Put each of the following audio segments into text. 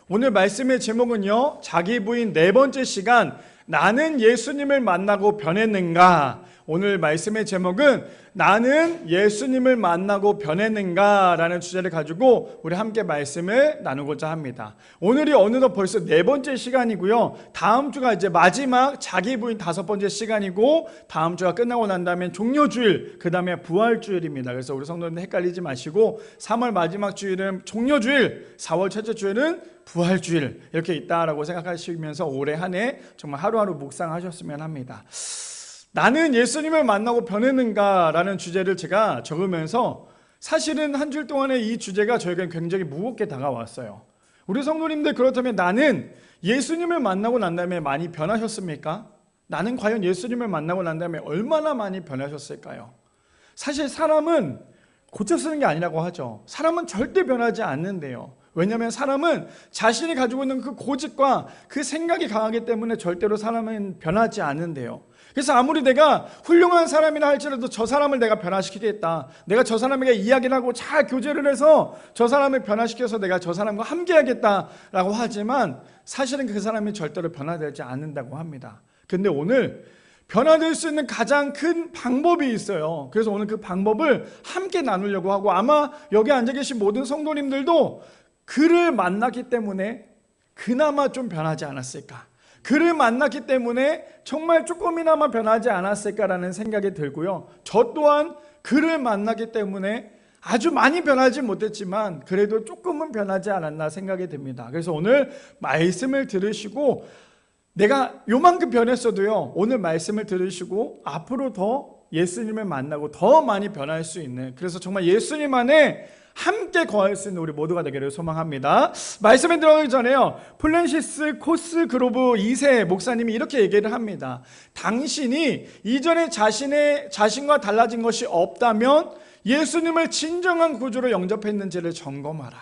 오늘 말씀의 제목은요, 자기 부인 네 번째 시간, 나는 예수님을 만나고 변했는가? 오늘 말씀의 제목은 나는 예수님을 만나고 변했는가? 라는 주제를 가지고 우리 함께 말씀을 나누고자 합니다. 오늘이 어느덧 벌써 네 번째 시간이고요. 다음 주가 이제 마지막 자기 부인 다섯 번째 시간이고, 다음 주가 끝나고 난 다음에 종료주일, 그 다음에 부활주일입니다. 그래서 우리 성도님들 헷갈리지 마시고 3월 마지막 주일은 종료주일, 4월 첫째 주일은 부활주일, 이렇게 있다라고 생각하시면서 올해 한 해 정말 하루하루 묵상하셨으면 합니다. 나는 예수님을 만나고 변했는가? 라는 주제를 제가 적으면서 사실은 한 주 동안에 이 주제가 저에게 굉장히 무겁게 다가왔어요. 우리 성도님들, 그렇다면 나는 예수님을 만나고 난 다음에 많이 변하셨습니까? 나는 과연 예수님을 만나고 난 다음에 얼마나 많이 변하셨을까요? 사실 사람은 고쳐 쓰는 게 아니라고 하죠. 사람은 절대 변하지 않는데요. 왜냐하면 사람은 자신이 가지고 있는 그 고집과 그 생각이 강하기 때문에 절대로 사람은 변하지 않는데요. 그래서 아무리 내가 훌륭한 사람이라 할지라도 저 사람을 내가 변화시키겠다, 내가 저 사람에게 이야기를 하고 잘 교제를 해서 저 사람을 변화시켜서 내가 저 사람과 함께 하겠다라고 하지만 사실은 그 사람이 절대로 변화되지 않는다고 합니다. 근데 오늘 변화될 수 있는 가장 큰 방법이 있어요. 그래서 오늘 그 방법을 함께 나누려고 하고, 아마 여기 앉아 계신 모든 성도님들도 그를 만났기 때문에 그나마 좀 변하지 않았을까, 그를 만났기 때문에 정말 조금이나마 변하지 않았을까라는 생각이 들고요. 저 또한 그를 만났기 때문에 아주 많이 변하지 못했지만 그래도 조금은 변하지 않았나 생각이 듭니다. 그래서 오늘 말씀을 들으시고, 내가 요만큼 변했어도요, 오늘 말씀을 들으시고 앞으로 더 예수님을 만나고 더 많이 변할 수 있는, 그래서 정말 예수님 안에 함께 거할 수 있는 우리 모두가 되기를 소망합니다. 말씀에 들어가기 전에요, 플랜시스 코스그로브 2세 목사님이 이렇게 얘기를 합니다. 당신이 이전에 자신과 달라진 것이 없다면 예수님을 진정한 구주로 영접했는지를 점검하라.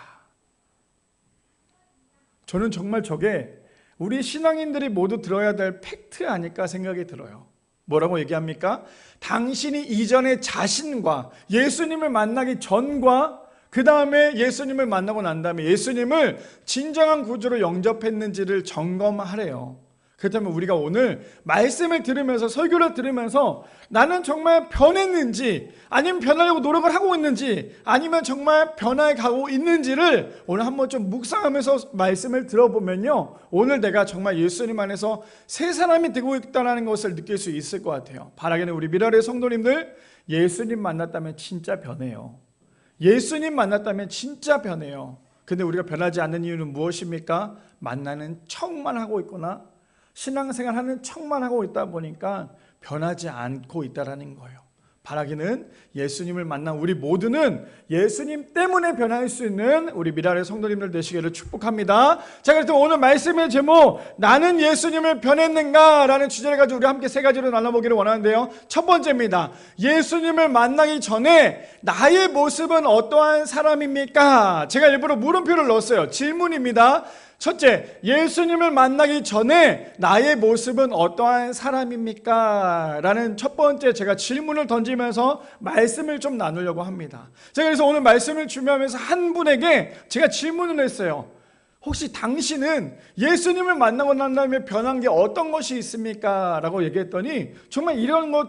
저는 정말 저게 우리 신앙인들이 모두 들어야 될 팩트 아닐까 생각이 들어요. 뭐라고 얘기합니까? 당신이 이전의 자신과 예수님을 만나기 전과 그 다음에 예수님을 만나고 난 다음에 예수님을 진정한 구주로 영접했는지를 점검하래요. 그렇다면 우리가 오늘 말씀을 들으면서, 설교를 들으면서 나는 정말 변했는지, 아니면 변하려고 노력을 하고 있는지, 아니면 정말 변화해 가고 있는지를 오늘 한번 좀 묵상하면서 말씀을 들어보면요, 오늘 내가 정말 예수님 안에서 새 사람이 되고 있다는 것을 느낄 수 있을 것 같아요. 바라기는 우리 미라의 성도님들, 예수님 만났다면 진짜 변해요. 예수님 만났다면 진짜 변해요. 근데 우리가 변하지 않는 이유는 무엇입니까? 만나는 척만 하고 있거나 신앙생활 하는 척만 하고 있다 보니까 변하지 않고 있다는 거예요. 바라기는 예수님을 만난 우리 모두는 예수님 때문에 변할 수 있는 우리 미라의 성도님들 되시기를 축복합니다. 자, 그래서 오늘 말씀의 제목, 나는 예수님을 변했는가? 라는 주제를 가지고 우리 함께 세 가지로 나눠보기를 원하는데요. 첫 번째입니다. 예수님을 만나기 전에 나의 모습은 어떠한 사람입니까? 제가 일부러 물음표를 넣었어요. 질문입니다. 첫째, 예수님을 만나기 전에 나의 모습은 어떠한 사람입니까? 라는 첫 번째 제가 질문을 던지면서 말씀을 좀 나누려고 합니다. 제가 그래서 오늘 말씀을 준비하면서 한 분에게 제가 질문을 했어요. 혹시 당신은 예수님을 만나고 난 다음에 변한 게 어떤 것이 있습니까? 라고 얘기했더니 정말 이런 거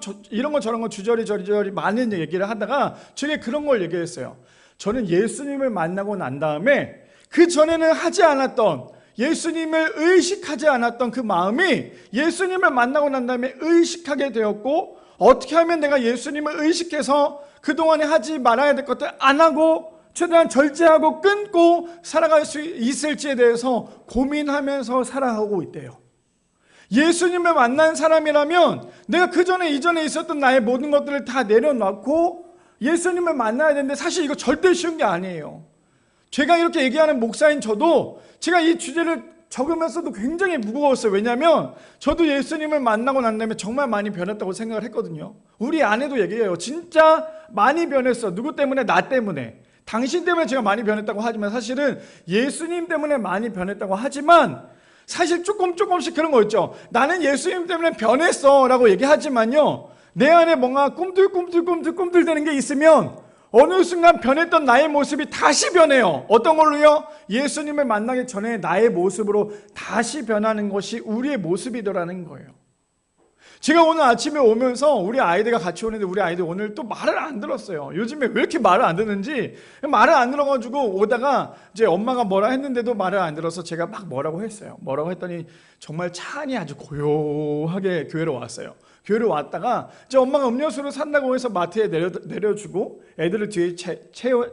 저런 거 주저리 많은 얘기를 하다가 저게 그런 걸 얘기했어요. 저는 예수님을 만나고 난 다음에 그 전에는 하지 않았던, 예수님을 의식하지 않았던 그 마음이 예수님을 만나고 난 다음에 의식하게 되었고, 어떻게 하면 내가 예수님을 의식해서 그동안에 하지 말아야 될 것들 안 하고 최대한 절제하고 끊고 살아갈 수 있을지에 대해서 고민하면서 살아가고 있대요. 예수님을 만난 사람이라면 내가 그 전에 이전에 있었던 나의 모든 것들을 다 내려놓고 예수님을 만나야 되는데, 사실 이거 절대 쉬운 게 아니에요. 제가 이렇게 얘기하는 목사인 저도 제가 이 주제를 적으면서도 굉장히 무거웠어요. 왜냐하면 저도 예수님을 만나고 난 다음에 정말 많이 변했다고 생각을 했거든요. 우리 아내도 얘기해요. 진짜 많이 변했어. 누구 때문에? 나 때문에. 당신 때문에 제가 많이 변했다고 하지만 사실은 예수님 때문에 많이 변했다고 하지만, 사실 조금씩 그런 거 있죠. 나는 예수님 때문에 변했어 라고 얘기하지만요, 내 안에 뭔가 꿈틀꿈틀 되는 게 있으면 어느 순간 변했던 나의 모습이 다시 변해요. 어떤 걸로요? 예수님을 만나기 전에 나의 모습으로 다시 변하는 것이 우리의 모습이더라는 거예요. 제가 오늘 아침에 오면서 우리 아이들과 같이 오는데 우리 아이들 오늘 또 말을 안 들었어요. 요즘에 왜 이렇게 말을 안 듣는지 말을 안 들어가지고 오다가 이제 엄마가 뭐라 했는데도 말을 안 들어서 제가 막 뭐라고 했어요. 뭐라고 했더니 정말 차 안이 아주 고요하게 교회로 왔어요. 교회로 왔다가 이제 엄마가 음료수를 산다고 해서 마트에 내려주고 애들을 뒤에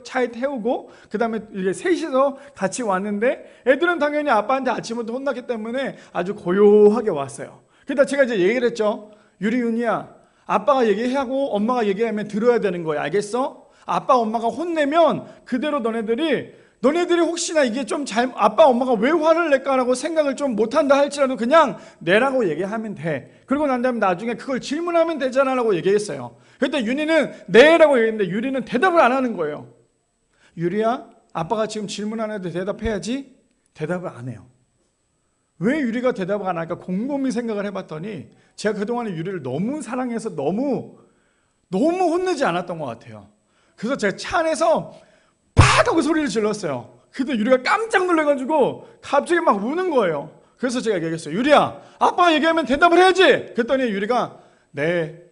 차에 태우고 그 다음에 이제 셋이서 같이 왔는데 애들은 당연히 아빠한테 아침부터 혼났기 때문에 아주 고요하게 왔어요. 그러니까 제가 이제 얘기를 했죠. 유리윤이야, 아빠가 얘기하고 엄마가 얘기하면 들어야 되는 거야. 알겠어? 아빠 엄마가 혼내면 그대로 너네들이 혹시나 이게 좀 아빠 엄마가 왜 화를 낼까라고 생각을 좀 못한다 할지라도 그냥 내라고 얘기하면 돼. 그리고 난 다음에 나중에 그걸 질문하면 되잖아 라고 얘기했어요. 그때 윤희는 네라고 얘기했는데 유리는 대답을 안 하는 거예요. 유리야, 아빠가 지금 질문하는데 대답해야지. 대답을 안 해요. 왜 유리가 대답을 안 할까 곰곰이 생각을 해봤더니 제가 그동안에 유리를 너무 사랑해서 너무 혼내지 않았던 것 같아요. 그래서 제가 차 안에서 팍 하고 소리를 질렀어요. 그때 유리가 깜짝 놀라가지고 갑자기 막 우는 거예요. 그래서 제가 얘기했어요. 유리야, 아빠가 얘기하면 대답을 해야지. 그랬더니 유리가 네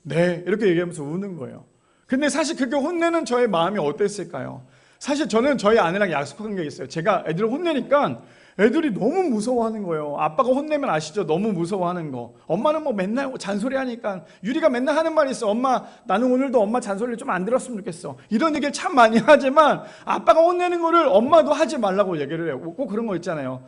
이렇게 얘기하면서 우는 거예요. 근데 사실 그렇게 혼내는 저의 마음이 어땠을까요? 사실 저는 저희 아내랑 약속한 게 있어요. 제가 애들을 혼내니까 애들이 너무 무서워하는 거예요. 아빠가 혼내면 아시죠? 너무 무서워하는 거. 엄마는 뭐 맨날 잔소리 하니까 유리가 맨날 하는 말이 있어. 엄마, 나는 오늘도 엄마 잔소리를 좀 안 들었으면 좋겠어. 이런 얘기를 참 많이 하지만 아빠가 혼내는 거를 엄마도 하지 말라고 얘기를 해요. 꼭 그런 거 있잖아요.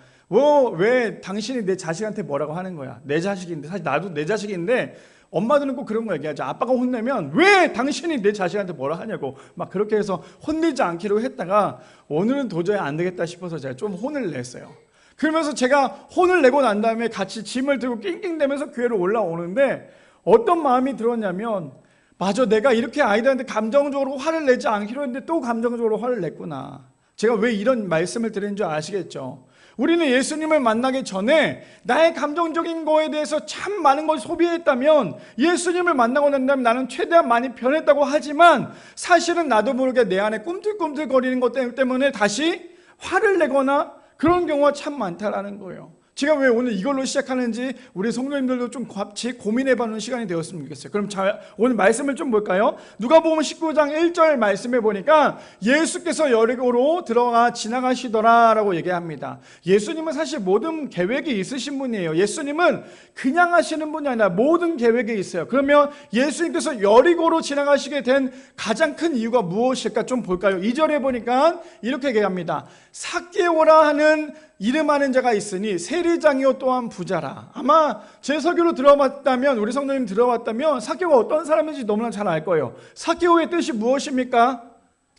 왜 당신이 내 자식한테 뭐라고 하는 거야? 내 자식인데, 사실 나도 내 자식인데 엄마들은 꼭 그런 거 얘기하죠. 아빠가 혼내면 왜 당신이 내 자식한테 뭐라 하냐고 막 그렇게 해서 혼내지 않기로 했다가 오늘은 도저히 안 되겠다 싶어서 제가 좀 혼을 냈어요. 그러면서 제가 혼을 내고 난 다음에 같이 짐을 들고 낑낑대면서 교회로 올라오는데 어떤 마음이 들었냐면 맞아, 내가 이렇게 아이들한테 감정적으로 화를 내지 않기로 했는데 또 감정적으로 화를 냈구나. 제가 왜 이런 말씀을 드리는 줄 아시겠죠? 우리는 예수님을 만나기 전에 나의 감정적인 거에 대해서 참 많은 걸 소비했다면 예수님을 만나고 난 다음에 나는 최대한 많이 변했다고 하지만 사실은 나도 모르게 내 안에 꿈틀꿈틀거리는 것 때문에 다시 화를 내거나 그런 경우가 참 많다라는 거예요. 제가 왜 오늘 이걸로 시작하는지 우리 성도님들도 좀 같이 고민해보는 시간이 되었으면 좋겠어요. 그럼 오늘 말씀을 좀 볼까요? 누가복음 19장 1절 말씀에 보니까 예수께서 여리고로 들어가 지나가시더라 라고 얘기합니다. 예수님은 사실 모든 계획이 있으신 분이에요. 예수님은 그냥 하시는 분이 아니라 모든 계획이 있어요. 그러면 예수님께서 여리고로 지나가시게 된 가장 큰 이유가 무엇일까 좀 볼까요? 2절에 보니까 이렇게 얘기합니다. 삭개오라 하는 이름하는 자가 있으니 세리장이요 또한 부자라. 아마 제 설교로 들어봤다면, 우리 성도님 들어봤다면 삭개오가 어떤 사람인지 너무나 잘 알 거예요. 삭개오의 뜻이 무엇입니까?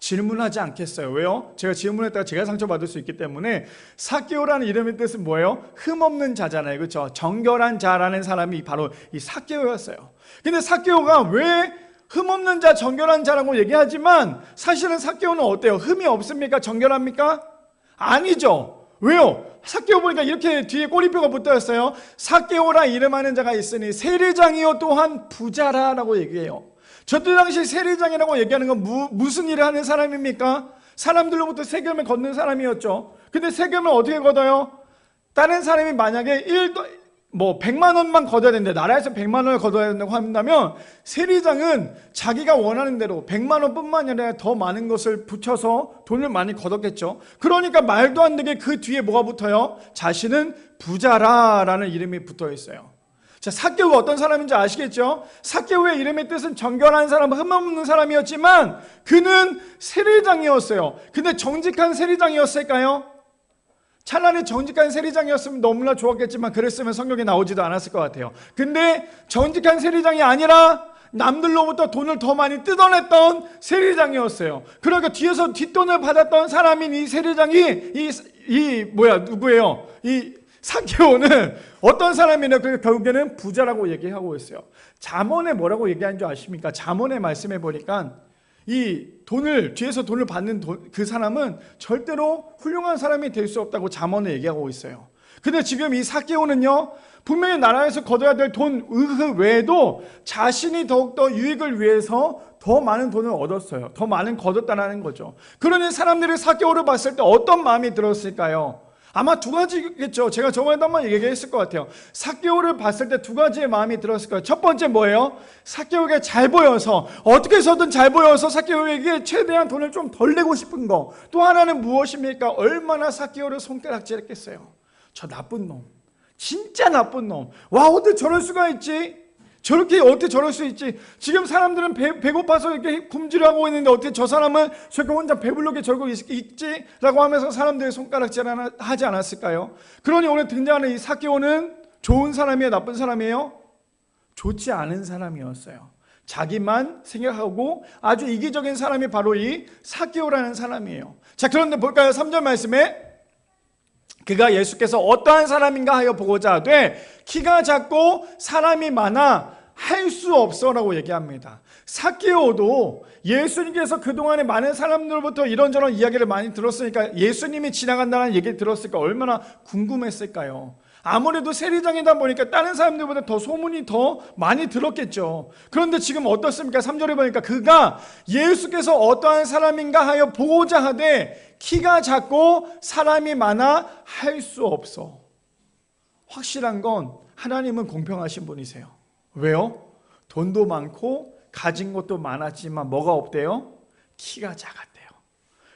질문하지 않겠어요. 왜요? 제가 질문했다가 제가 상처받을 수 있기 때문에. 삭개오라는 이름의 뜻은 뭐예요? 흠없는 자잖아요. 그렇죠? 정결한 자라는 사람이 바로 이 삭개오였어요. 근데 삭개오가 왜 흠없는 자, 정결한 자라고 얘기하지만 사실은 삭개오는 어때요? 흠이 없습니까? 정결합니까? 아니죠. 왜요? 삭개오 보니까 이렇게 뒤에 꼬리표가 붙어있어요. 삭개오라 이름하는 자가 있으니 세리장이요 또한 부자라 라고 얘기해요. 저때 당시 세리장이라고 얘기하는 건 무슨 일을 하는 사람입니까? 사람들로부터 세금을 걷는 사람이었죠. 근데 세금을 어떻게 걷어요? 다른 사람이 만약에 100만 원만 걷어야 되는데 나라에서 100만 원을 걷어야 된다고 한다면 세리장은 자기가 원하는 대로 100만 원뿐만 아니라 더 많은 것을 붙여서 돈을 많이 걷었겠죠. 그러니까 말도 안 되게 그 뒤에 뭐가 붙어요? 자신은 부자라라는 이름이 붙어 있어요. 자, 삭개오가 어떤 사람인지 아시겠죠? 삭개오의 이름의 뜻은 정결한 사람, 흠없는 사람이었지만 그는 세리장이었어요. 근데 정직한 세리장이었을까요? 차라리 정직한 세리장이었으면 너무나 좋았겠지만 그랬으면 성경에 나오지도 않았을 것 같아요. 근데 정직한 세리장이 아니라 남들로부터 돈을 더 많이 뜯어냈던 세리장이었어요. 그러니까 뒤에서 뒷돈을 받았던 사람인 이 세리장이 누구예요? 이 삭개오는 어떤 사람이냐? 그러니까 결국에는 부자라고 얘기하고 있어요. 잠언에 뭐라고 얘기하는 줄 아십니까? 잠언의 말씀해 보니까 이 뒤에서 돈을 받는 그 사람은 절대로 훌륭한 사람이 될 수 없다고 잠언에 얘기하고 있어요. 근데 지금 이 삭개오는요, 분명히 나라에서 거둬야 될 돈 외에도 자신이 더욱더 유익을 위해서 더 많은 돈을 얻었어요. 더 많은 거뒀다는 거죠. 그러니 사람들이 삭개오를 봤을 때 어떤 마음이 들었을까요? 아마 두 가지겠죠. 제가 저번에도 한번 얘기했을 것 같아요. 삭개오를 봤을 때 두 가지의 마음이 들었을 거예요. 첫 번째 뭐예요? 삭개오에게 잘 보여서, 어떻게 해서든 잘 보여서 삭개오에게 최대한 돈을 좀 덜 내고 싶은 거. 또 하나는 무엇입니까? 얼마나 삭개오를 손가락질했겠어요. 저 나쁜 놈, 진짜 나쁜 놈. 와, 어떻게 저럴 수가 있지? 저렇게 어떻게 저럴 수 있지? 지금 사람들은 배고파서 이렇게 굶주려고 있는데 어떻게 저 사람은 저렇게 혼자 배불르게 저러고 있지? 라고 하면서 사람들이 손가락질 하지 않았을까요? 그러니 오늘 등장하는 이 삭개오는 좋은 사람이에요? 나쁜 사람이에요? 좋지 않은 사람이었어요. 자기만 생각하고 아주 이기적인 사람이 바로 이 삭개오라는 사람이에요. 자, 그런데 볼까요? 3절 말씀에 그가 예수께서 어떠한 사람인가 하여 보고자 하되 키가 작고 사람이 많아 할 수 없어라고 얘기합니다. 삭개오도 예수님께서 그동안에 많은 사람들로부터 이런저런 이야기를 많이 들었으니까, 예수님이 지나간다는 얘기를 들었으니까 얼마나 궁금했을까요? 아무래도 세리장이다 보니까 다른 사람들보다 더 소문이 더 많이 들었겠죠. 그런데 지금 어떻습니까? 3절에 보니까 그가 예수께서 어떠한 사람인가 하여 보고자 하되 키가 작고 사람이 많아 할 수 없어. 확실한 건 하나님은 공평하신 분이세요. 왜요? 돈도 많고 가진 것도 많았지만 뭐가 없대요? 키가 작았대요.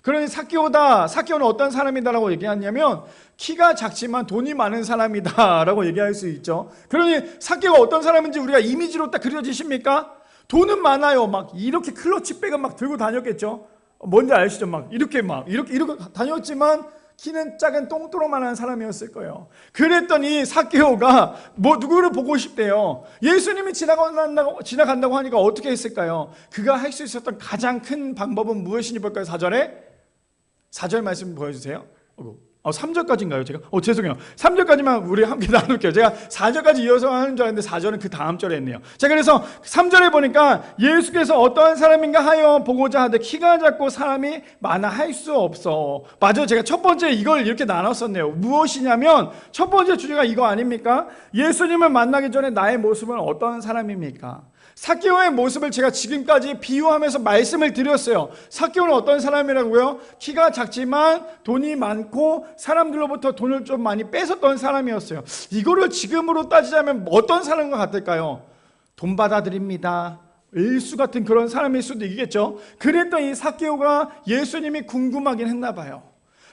그러니 삭개오는 어떤 사람이다라고 얘기하냐면 키가 작지만 돈이 많은 사람이다라고 얘기할 수 있죠. 그러니 삭개오가 어떤 사람인지 우리가 이미지로 딱 그려지십니까? 돈은 많아요. 막 이렇게 클러치백을 막 들고 다녔겠죠. 뭔지 아시죠? 이렇게 다녔지만 키는 작은 똥도로만한 사람이었을 거예요. 그랬더니 삭개오가 누구를 보고 싶대요? 예수님이 지나간다고 하니까 어떻게 했을까요? 그가 할 수 있었던 가장 큰 방법은 무엇인지 볼까요? 4절 말씀 보여주세요. 3절까지인가요? 제가? 죄송해요. 3절까지만 우리 함께 나눌게요. 제가 4절까지 이어서 하는 줄 알았는데 4절은 그 다음 절에 했네요. 자, 그래서 3절에 보니까 예수께서 어떠한 사람인가 하여 보고자 하되 키가 작고 사람이 많아 할 수 없어. 맞아요. 제가 첫 번째 이걸 이렇게 나눴었네요. 무엇이냐면 첫 번째 주제가 이거 아닙니까? 예수님을 만나기 전에 나의 모습은 어떤 사람입니까? 삭개오의 모습을 제가 지금까지 비유하면서 말씀을 드렸어요. 삭개오는 어떤 사람이라고요? 키가 작지만 돈이 많고 사람들로부터 돈을 좀 많이 뺏었던 사람이었어요. 이거를 지금으로 따지자면 어떤 사람과 같을까요? 돈 받아드립니다, 일수 같은 그런 사람일 수도 있겠죠. 그랬던 이 삭개오가 예수님이 궁금하긴 했나 봐요.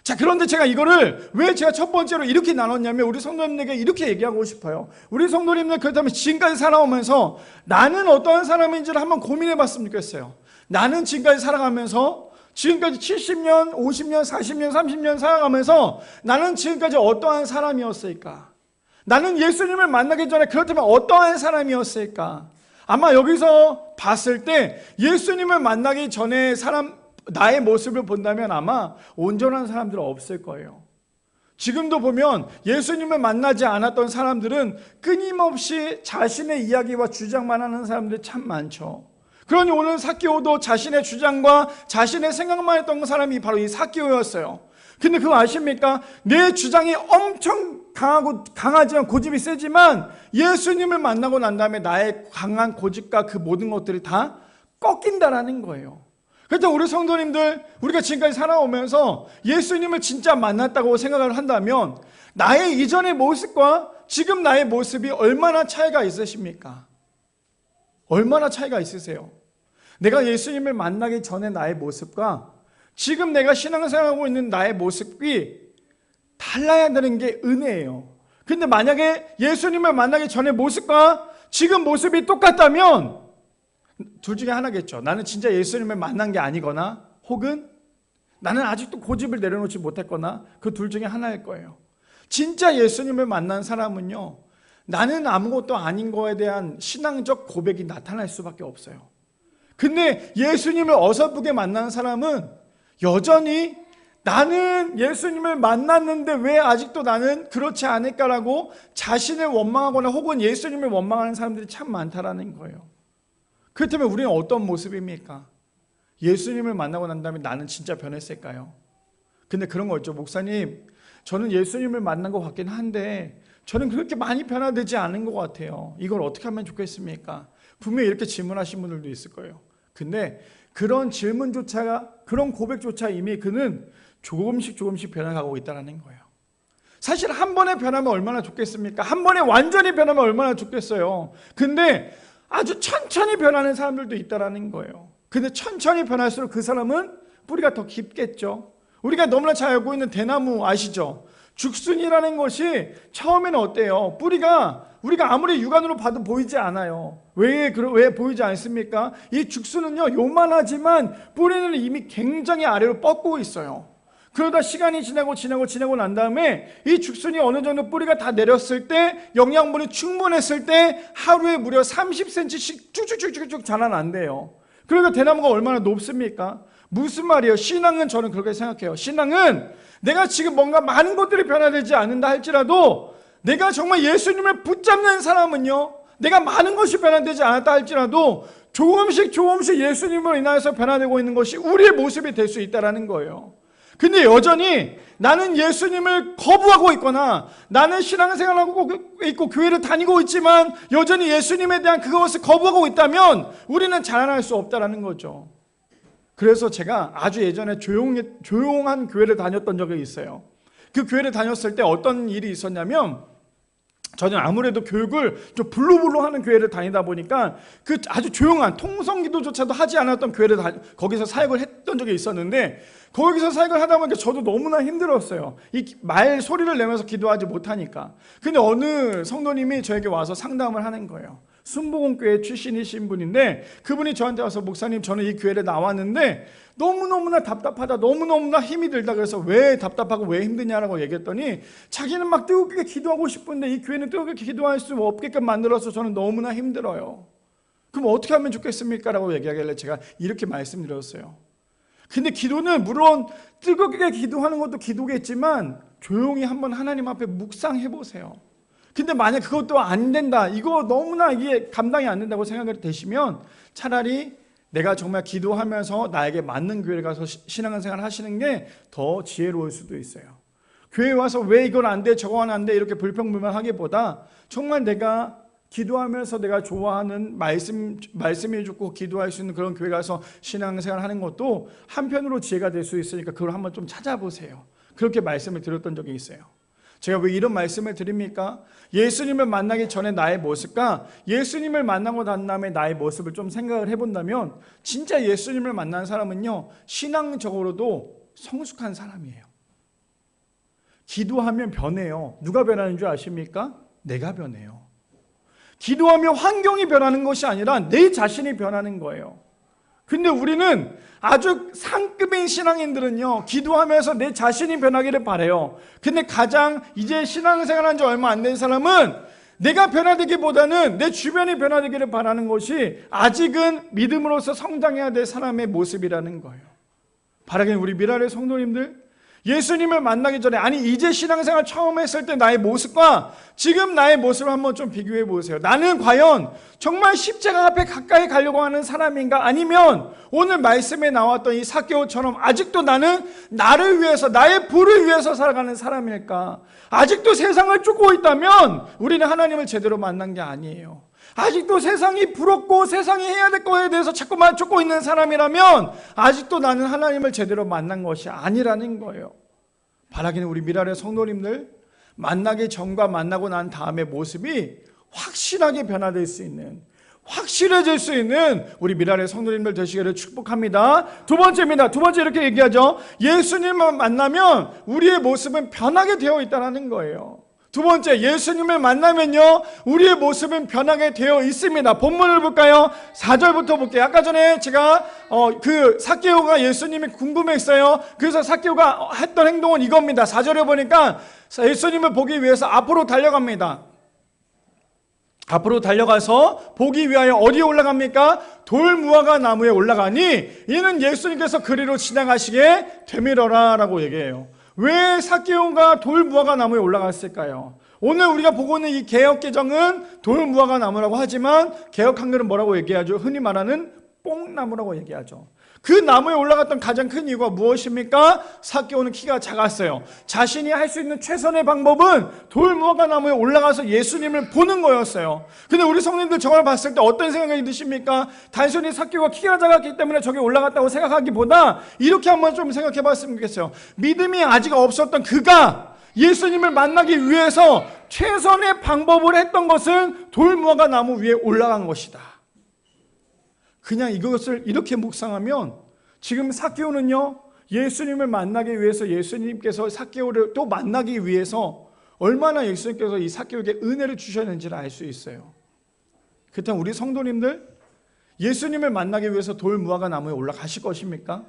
자, 그런데 제가 이거를 왜 제가 첫 번째로 이렇게 나눴냐면 우리 성도님들에게 이렇게 얘기하고 싶어요. 우리 성도님들 그렇다면 지금까지 살아오면서 나는 어떠한 사람인지를 한번 고민해 봤으면 좋겠어요. 나는 지금까지 살아가면서 지금까지 70년, 50년, 40년, 30년 살아가면서 나는 지금까지 어떠한 사람이었을까? 나는 예수님을 만나기 전에 그렇다면 어떠한 사람이었을까? 아마 여기서 봤을 때 예수님을 만나기 전에 나의 모습을 본다면 아마 온전한 사람들은 없을 거예요. 지금도 보면 예수님을 만나지 않았던 사람들은 끊임없이 자신의 이야기와 주장만 하는 사람들이 참 많죠. 그러니 오늘 삭개오도 자신의 주장과 자신의 생각만 했던 사람이 바로 이 삭개오였어요. 근데 그거 아십니까? 내 주장이 엄청 강하지만 고집이 세지만 예수님을 만나고 난 다음에 나의 강한 고집과 그 모든 것들이 다 꺾인다라는 거예요. 그래서 우리 성도님들, 우리가 지금까지 살아오면서 예수님을 진짜 만났다고 생각을 한다면 나의 이전의 모습과 지금 나의 모습이 얼마나 차이가 있으십니까? 얼마나 차이가 있으세요? 내가 예수님을 만나기 전에 나의 모습과 지금 내가 신앙생활하고 있는 나의 모습이 달라야 되는 게 은혜예요. 근데 만약에 예수님을 만나기 전의 모습과 지금 모습이 똑같다면 둘 중에 하나겠죠. 나는 진짜 예수님을 만난 게 아니거나 혹은 나는 아직도 고집을 내려놓지 못했거나 그 둘 중에 하나일 거예요. 진짜 예수님을 만난 사람은요, 나는 아무것도 아닌 거에 대한 신앙적 고백이 나타날 수밖에 없어요. 근데 예수님을 어설프게 만난 사람은 여전히 나는 예수님을 만났는데 왜 아직도 나는 그렇지 않을까라고 자신을 원망하거나 혹은 예수님을 원망하는 사람들이 참 많다라는 거예요. 그렇다면 우리는 어떤 모습입니까? 예수님을 만나고 난 다음에 나는 진짜 변했을까요? 근데 그런 거 있죠. 목사님, 저는 예수님을 만난 것 같긴 한데 저는 그렇게 많이 변화되지 않은 것 같아요. 이걸 어떻게 하면 좋겠습니까? 분명히 이렇게 질문하신 분들도 있을 거예요. 근데 그런 질문조차, 그런 고백조차 이미 그는 조금씩 변해가고 있다는 거예요. 사실 한 번에 변하면 얼마나 좋겠습니까? 한 번에 완전히 변하면 얼마나 좋겠어요. 근데 아주 천천히 변하는 사람들도 있다는 거예요. 근데 천천히 변할수록 그 사람은 뿌리가 더 깊겠죠. 우리가 너무나 잘 알고 있는 대나무 아시죠? 죽순이라는 것이 처음에는 어때요? 뿌리가 우리가 아무리 육안으로 봐도 보이지 않아요. 왜 보이지 않습니까? 이 죽순은요, 요만하지만 뿌리는 이미 굉장히 아래로 뻗고 있어요. 그러다 시간이 지나고 난 다음에 이 죽순이 어느 정도 뿌리가 다 내렸을 때, 영양분이 충분했을 때 하루에 무려 30cm씩 쭉쭉쭉쭉 자라난대요. 그러니까 대나무가 얼마나 높습니까? 무슨 말이에요? 신앙은 저는 그렇게 생각해요. 신앙은 내가 지금 뭔가 많은 것들이 변화되지 않는다 할지라도, 내가 정말 예수님을 붙잡는 사람은요, 내가 많은 것이 변화되지 않았다 할지라도 조금씩 예수님으로 인하여서 변화되고 있는 것이 우리의 모습이 될 수 있다는 거예요. 근데 여전히 나는 예수님을 거부하고 있거나 나는 신앙생활하고 있고 교회를 다니고 있지만 여전히 예수님에 대한 그것을 거부하고 있다면 우리는 자라날 수 없다는 거죠. 그래서 제가 아주 예전에 조용한 교회를 다녔던 적이 있어요. 그 교회를 다녔을 때 어떤 일이 있었냐면, 저는 아무래도 교육을 좀 블루블루하는 교회를 다니다 보니까 그 아주 조용한 통성기도조차도 하지 않았던 교회를 거기서 사역을 했던 적이 있었는데, 거기서 사역을 하다 보니까 저도 너무나 힘들었어요. 이 말 소리를 내면서 기도하지 못하니까. 근데 어느 성도님이 저에게 와서 상담을 하는 거예요. 순복음교회 출신이신 분인데 그분이 저한테 와서, 목사님, 저는 이 교회를 나왔는데 너무너무나 답답하다, 너무너무나 힘이 들다. 그래서 왜 답답하고 왜 힘드냐라고 얘기했더니 자기는 막 뜨겁게 기도하고 싶은데 이 교회는 뜨겁게 기도할 수 없게끔 만들어서 저는 너무나 힘들어요. 그럼 어떻게 하면 좋겠습니까? 라고 얘기하길래 제가 이렇게 말씀드렸어요. 근데 기도는 물론 뜨겁게 기도하는 것도 기도겠지만 조용히 한번 하나님 앞에 묵상해 보세요. 근데 만약 그것도 안 된다, 이거 너무나 이게 감당이 안 된다고 생각이 되시면 차라리 내가 정말 기도하면서 나에게 맞는 교회에 가서 신앙생활 하시는 게 더 지혜로울 수도 있어요. 교회에 와서 왜 이건 안 돼, 저건 안 돼 이렇게 불평불만하기보다 정말 내가 기도하면서 내가 좋아하는 말씀해 주고 기도할 수 있는 그런 교회 가서 신앙생활 하는 것도 한편으로 지혜가 될 수 있으니까 그걸 한번 좀 찾아보세요. 그렇게 말씀을 드렸던 적이 있어요. 제가 왜 이런 말씀을 드립니까? 예수님을 만나기 전에 나의 모습과 예수님을 만나고 난 다음에 나의 모습을 좀 생각을 해본다면 진짜 예수님을 만난 사람은요, 신앙적으로도 성숙한 사람이에요. 기도하면 변해요. 누가 변하는 줄 아십니까? 내가 변해요. 기도하면 환경이 변하는 것이 아니라 내 자신이 변하는 거예요. 근데 우리는 아주 상급인 신앙인들은요, 기도하면서 내 자신이 변하기를 바라요. 근데 가장 이제 신앙생활한 지 얼마 안 된 사람은 내가 변화되기보다는 내 주변이 변화되기를 바라는 것이 아직은 믿음으로서 성장해야 될 사람의 모습이라는 거예요. 바라기는 우리 미라의 성도님들, 예수님을 만나기 전에, 아니 이제 신앙생활 처음 했을 때 나의 모습과 지금 나의 모습을 한번 좀 비교해 보세요. 나는 과연 정말 십자가 앞에 가까이 가려고 하는 사람인가? 아니면 오늘 말씀에 나왔던 이 삭개오처럼 아직도 나는 나를 위해서, 나의 부를 위해서 살아가는 사람일까? 아직도 세상을 쫓고 있다면 우리는 하나님을 제대로 만난 게 아니에요. 아직도 세상이 부럽고 세상이 해야 될 거에 대해서 자꾸만 쫓고 있는 사람이라면 아직도 나는 하나님을 제대로 만난 것이 아니라는 거예요. 바라기는 우리 미랄의 성도님들, 만나기 전과 만나고 난 다음의 모습이 확실하게 변화될 수 있는, 확실해질 수 있는 우리 미랄의 성도님들 되시기를 축복합니다. 두 번째입니다. 두 번째 이렇게 얘기하죠. 예수님을 만나면 우리의 모습은 변하게 되어 있다는 거예요. 두 번째, 예수님을 만나면요, 우리의 모습은 변하게 되어 있습니다. 본문을 볼까요? 4절부터 볼게요. 아까 전에 제가 그 삭개오가 예수님이 궁금했어요. 그래서 삭개오가 했던 행동은 이겁니다. 4절에 보니까 예수님을 보기 위해서 앞으로 달려갑니다. 앞으로 달려가서 보기 위하여 어디에 올라갑니까? 돌무화과 나무에 올라가니 이는 예수님께서 그리로 지나가시게 되밀어라 라고 얘기해요. 왜 삭개오가 돌무화과 나무에 올라갔을까요? 오늘 우리가 보고 있는 이 개역개정은 돌무화과 나무라고 하지만 개역 한글은 뭐라고 얘기하죠? 흔히 말하는 뽕나무라고 얘기하죠. 그 나무에 올라갔던 가장 큰 이유가 무엇입니까? 삭개오는 키가 작았어요. 자신이 할 수 있는 최선의 방법은 돌무화과 나무에 올라가서 예수님을 보는 거였어요. 근데 우리 성도님들 저걸 봤을 때 어떤 생각이 드십니까? 단순히 삭개오가 키가 작았기 때문에 저기 올라갔다고 생각하기보다 이렇게 한번 좀 생각해 봤으면 좋겠어요. 믿음이 아직 없었던 그가 예수님을 만나기 위해서 최선의 방법을 했던 것은 돌무화과 나무 위에 올라간 것이다. 그냥 이것을 이렇게 묵상하면 지금 삭개오는요, 예수님을 만나기 위해서 예수님께서 삭개오를 또 만나기 위해서 얼마나 예수님께서 이 삭개오에게 은혜를 주셨는지를 알 수 있어요. 그렇다면 우리 성도님들, 예수님을 만나기 위해서 돌무화과 나무에 올라가실 것입니까?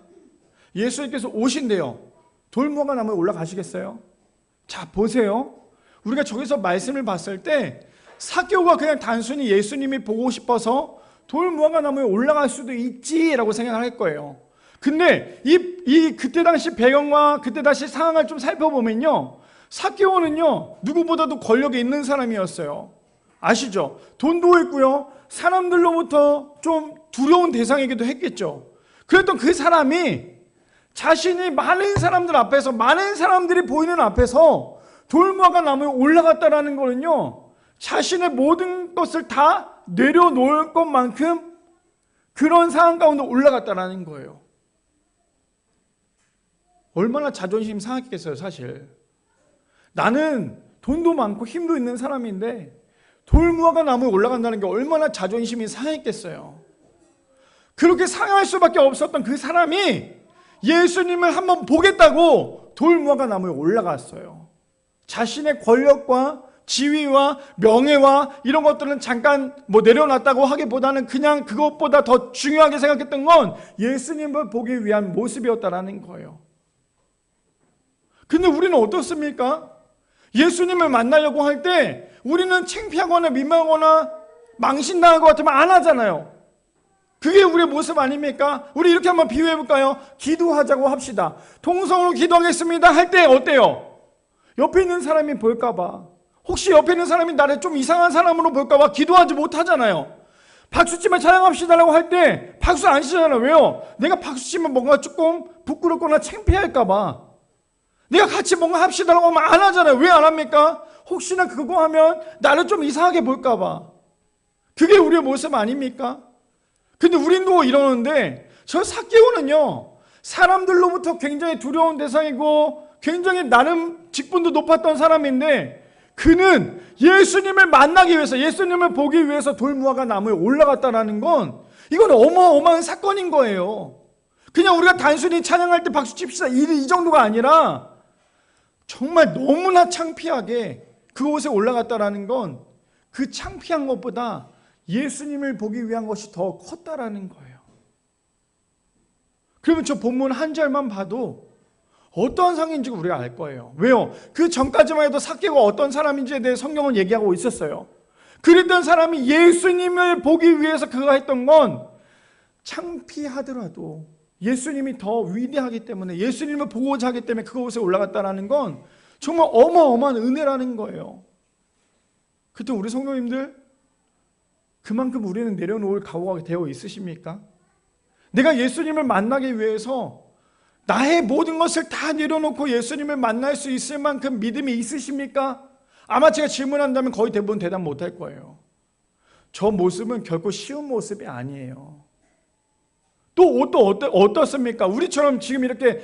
예수님께서 오신대요. 돌무화과 나무에 올라가시겠어요? 자, 보세요. 우리가 저기서 말씀을 봤을 때 삭개오가 그냥 단순히 예수님이 보고 싶어서 돌무화과 나무에 올라갈 수도 있지라고 생각을 할 거예요. 근데 그때 당시 배경과 그때 당시 상황을 좀 살펴보면요, 삭개오는요 누구보다도 권력이 있는 사람이었어요. 아시죠? 돈도 있고요, 사람들로부터 좀 두려운 대상이기도 했겠죠. 그랬던 그 사람이 자신이 많은 사람들 앞에서, 많은 사람들이 보이는 앞에서 돌무화과 나무에 올라갔다라는 거는요, 자신의 모든 것을 다 내려놓을 것만큼 그런 상황 가운데 올라갔다라는 거예요. 얼마나 자존심 상했겠어요. 사실 나는 돈도 많고 힘도 있는 사람인데 돌무화과 나무에 올라간다는 게 얼마나 자존심이 상했겠어요. 그렇게 상할 수밖에 없었던 그 사람이 예수님을 한번 보겠다고 돌무화과 나무에 올라갔어요. 자신의 권력과 지위와 명예와 이런 것들은 잠깐 내려놨다고 하기보다는 그냥 그것보다 더 중요하게 생각했던 건 예수님을 보기 위한 모습이었다라는 거예요. 근데 우리는 어떻습니까? 예수님을 만나려고 할 때 우리는 창피하거나 민망하거나 망신당할 것 같으면 안 하잖아요. 그게 우리의 모습 아닙니까? 우리 이렇게 한번 비유해 볼까요? 기도하자고 합시다. 통성으로 기도하겠습니다 할 때 어때요? 옆에 있는 사람이 볼까 봐, 혹시 옆에 있는 사람이 나를 좀 이상한 사람으로 볼까 봐 기도하지 못하잖아요. 박수치면 찬양합시다라고 할 때 박수 안 치잖아요. 왜요? 내가 박수치면 뭔가 조금 부끄럽거나 창피할까 봐. 내가 같이 뭔가 합시다라고 하면 안 하잖아요. 왜 안 합니까? 혹시나 그거 하면 나를 좀 이상하게 볼까 봐. 그게 우리의 모습 아닙니까? 근데 우린도 이러는데 저 삭개오는요, 사람들로부터 굉장히 두려운 대상이고 굉장히 나름 직분도 높았던 사람인데 그는 예수님을 만나기 위해서, 예수님을 보기 위해서 돌무화과 나무에 올라갔다라는 건 이건 어마어마한 사건인 거예요. 그냥 우리가 단순히 찬양할 때 박수 칩시다 이 정도가 아니라 정말 너무나 창피하게 그곳에 올라갔다라는 건 그 창피한 것보다 예수님을 보기 위한 것이 더 컸다라는 거예요. 그러면 저 본문 한 절만 봐도 어떠한 상황인지 우리가 알 거예요. 왜요? 그 전까지만 해도 삭개오가 어떤 사람인지에 대해 성경은 얘기하고 있었어요. 그랬던 사람이 예수님을 보기 위해서 그가 했던 건 창피하더라도 예수님이 더 위대하기 때문에, 예수님을 보고자 하기 때문에 그곳에 올라갔다라는 건 정말 어마어마한 은혜라는 거예요. 그때 우리 성도님들, 그만큼 우리는 내려놓을 각오가 되어 있으십니까? 내가 예수님을 만나기 위해서 나의 모든 것을 다 내려놓고 예수님을 만날 수 있을 만큼 믿음이 있으십니까? 아마 제가 질문한다면 거의 대부분 대답 못할 거예요. 저 모습은 결코 쉬운 모습이 아니에요. 또 옷도 어떻습니까? 우리처럼 지금 이렇게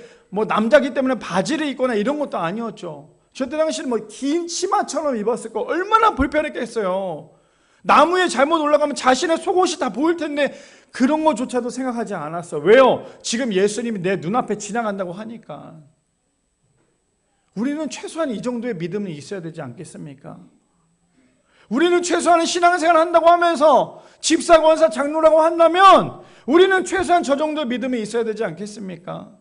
남자기 때문에 바지를 입거나 이런 것도 아니었죠. 저 때 당시는 긴 치마처럼 입었을 거 얼마나 불편했겠어요. 나무에 잘못 올라가면 자신의 속옷이 다 보일 텐데 그런 것조차도 생각하지 않았어. 왜요? 지금 예수님이 내 눈앞에 지나간다고 하니까. 우리는 최소한 이 정도의 믿음이 있어야 되지 않겠습니까? 우리는 최소한 신앙생활을 한다고 하면서 집사, 권사, 장로라고 한다면 우리는 최소한 저 정도의 믿음이 있어야 되지 않겠습니까?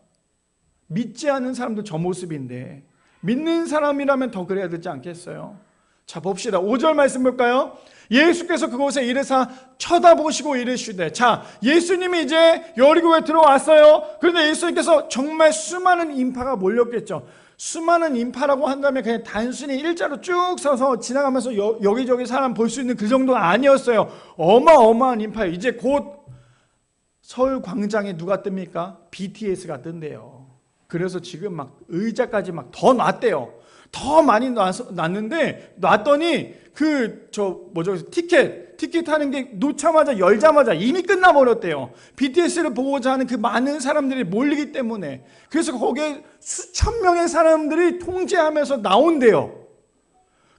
믿지 않는 사람도 저 모습인데 믿는 사람이라면 더 그래야 되지 않겠어요? 자, 봅시다. 5절 말씀 볼까요? 예수께서 그곳에 이르사 쳐다보시고 이르시되, 자, 예수님이 이제 여리고에 들어왔어요. 그런데 예수님께서 정말 수많은 인파가 몰렸겠죠. 수많은 인파라고 한다면 그냥 단순히 일자로 쭉 서서 지나가면서 여기저기 사람 볼 수 있는 그 정도가 아니었어요. 어마어마한 인파예요. 이제 곧 서울 광장에 누가 뜹니까? BTS가 뜬대요. 그래서 지금 막 의자까지 막 더 놨대요. 더 많이 놨는데 놨더니 티켓 하는 게 놓자마자 열자마자 이미 끝나버렸대요. BTS를 보고자 하는 그 많은 사람들이 몰리기 때문에. 그래서 거기에 수천 명의 사람들이 통제하면서 나온대요.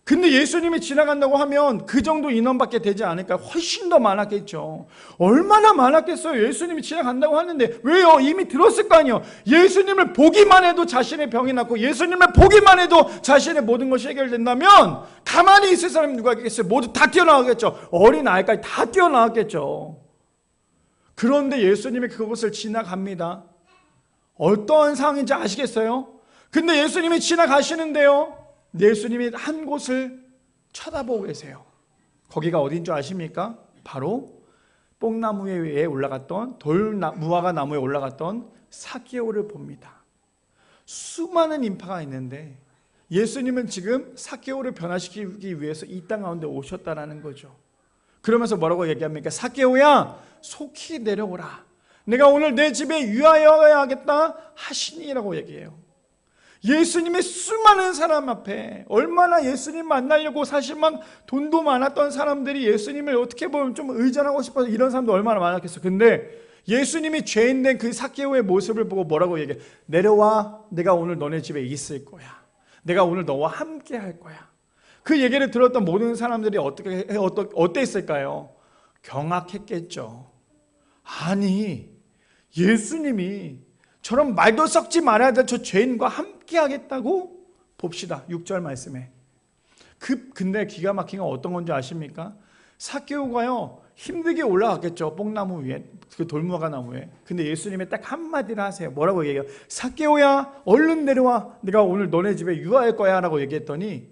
근데 예수님이 지나간다고 하면 그 정도 인원밖에 되지 않을까? 훨씬 더 많았겠죠. 얼마나 많았겠어요. 예수님이 지나간다고 하는데. 왜요? 이미 들었을 거 아니에요. 예수님을 보기만 해도 자신의 병이 낫고 예수님을 보기만 해도 자신의 모든 것이 해결된다면 가만히 있을 사람이 누가 있겠어요? 모두 다 뛰어나가겠죠. 어린 아이까지 다 뛰어나갔겠죠. 그런데 예수님이 그곳을 지나갑니다. 어떠한 상황인지 아시겠어요? 근데 예수님이 지나가시는데요, 예수님이 한 곳을 쳐다보고 계세요. 거기가 어딘 줄 아십니까? 바로 뽕나무 위에 올라갔던 무화과 나무에 올라갔던 삭개오를 봅니다. 수많은 인파가 있는데 예수님은 지금 삭개오를 변화시키기 위해서 이 땅 가운데 오셨다라는 거죠. 그러면서 뭐라고 얘기합니까? 삭개오야, 속히 내려오라. 내가 오늘 내 집에 유하여야겠다 하시니라고 얘기해요. 예수님의 수많은 사람 앞에, 얼마나 예수님 만나려고 사실 막 돈도 많았던 사람들이 예수님을 어떻게 보면 좀 의존하고 싶어서 이런 사람도 얼마나 많았겠어. 근데 예수님이 죄인된 그 삭개오의 모습을 보고 뭐라고 얘기해? 내려와, 내가 오늘 너네 집에 있을 거야. 내가 오늘 너와 함께 할 거야. 그 얘기를 들었던 모든 사람들이 어땠을까요? 경악했겠죠. 아니, 예수님이 저런 말도 섞지 말아야 될 저 죄인과 함께 하겠다고? 봅시다. 6절 말씀에. 근데 기가 막힌 건 어떤 건지 아십니까? 삭개오가요, 힘들게 올라갔겠죠. 뽕나무 위에, 그 돌무화과 나무에. 근데 예수님이 딱 한마디를 하세요. 뭐라고 얘기해요? 삭개오야, 얼른 내려와. 내가 오늘 너네 집에 유하할 거야 라고 얘기했더니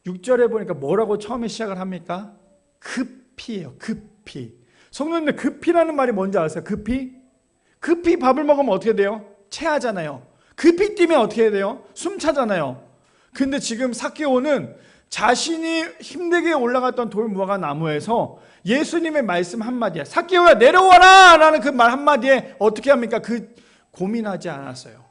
6절에 보니까 뭐라고 처음에 시작을 합니까? 급히예요. 급히. 성도님들, 급히라는 말이 뭔지 아세요? 급히 밥을 먹으면 어떻게 돼요? 체하잖아요. 급히 뛰면 어떻게 해야 돼요? 숨차잖아요. 근데 지금 삭개오는 자신이 힘들게 올라갔던 돌무화과 나무에서 예수님의 말씀 한마디에, 삭개오야 내려와라 라는 그 말 한마디에 어떻게 합니까? 고민하지 않았어요.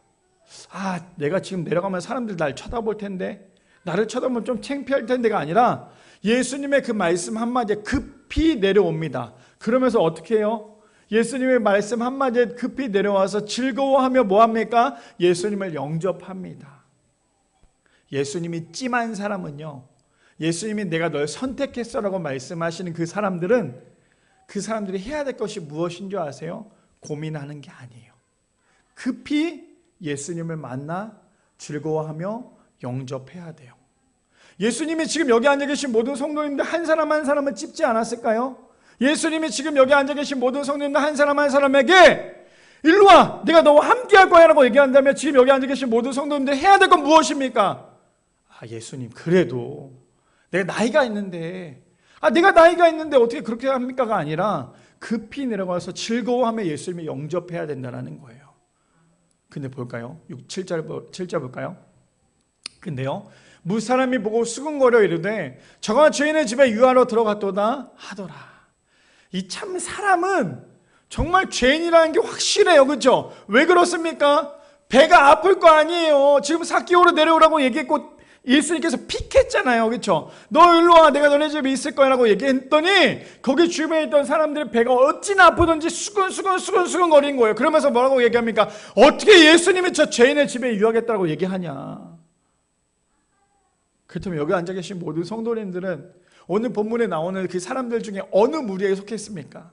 아, 내가 지금 내려가면 사람들 날 쳐다볼 텐데, 나를 쳐다보면 좀 창피할 텐데가 아니라 예수님의 그 말씀 한마디에 급히 내려옵니다. 그러면서 어떻게 해요? 예수님의 말씀 한마디에 급히 내려와서 즐거워하며 뭐합니까? 예수님을 영접합니다. 예수님이 찜한 사람은요, 예수님이 내가 널 선택했어라고 말씀하시는 그 사람들이 해야 될 것이 무엇인 줄 아세요? 고민하는 게 아니에요. 급히 예수님을 만나 즐거워하며 영접해야 돼요. 예수님이 지금 여기 앉아 계신 모든 성도님들 한 사람 한 사람은 찝지 않았을까요? 예수님이 지금 여기 앉아 계신 모든 성도님들 한 사람 한 사람에게 일로 와, 내가 너와 함께 할 거야 라고 얘기한다면 지금 여기 앉아 계신 모든 성도님들 해야 될 건 무엇입니까? 아, 예수님, 그래도 내가 나이가 있는데 어떻게 그렇게 합니까가 아니라 급히 내려가서 즐거워하며 예수님을 영접해야 된다는 거예요. 근데 볼까요? 7절 볼까요? 근데요, 무사람이 보고 수군거려 이르되 저가 죄인의 집에 유하러 들어갔도다 하더라. 이 참 사람은 정말 죄인이라는 게 확실해요. 그렇죠? 왜 그렇습니까? 배가 아플 거 아니에요. 지금 삭개오로 내려오라고 얘기했고 예수님께서 픽했잖아요. 그렇죠? 너 일로 와, 내가 너네 집에 있을 거야 라고 얘기했더니 거기 주변에 있던 사람들의 배가 어찌나 아프든지 수근수근 거린 거예요. 그러면서 뭐라고 얘기합니까? 어떻게 예수님이 저 죄인의 집에 유하겠다고 얘기하냐. 그렇다면 여기 앉아 계신 모든 성도님들은 오늘 본문에 나오는 그 사람들 중에 어느 무리에 속했습니까?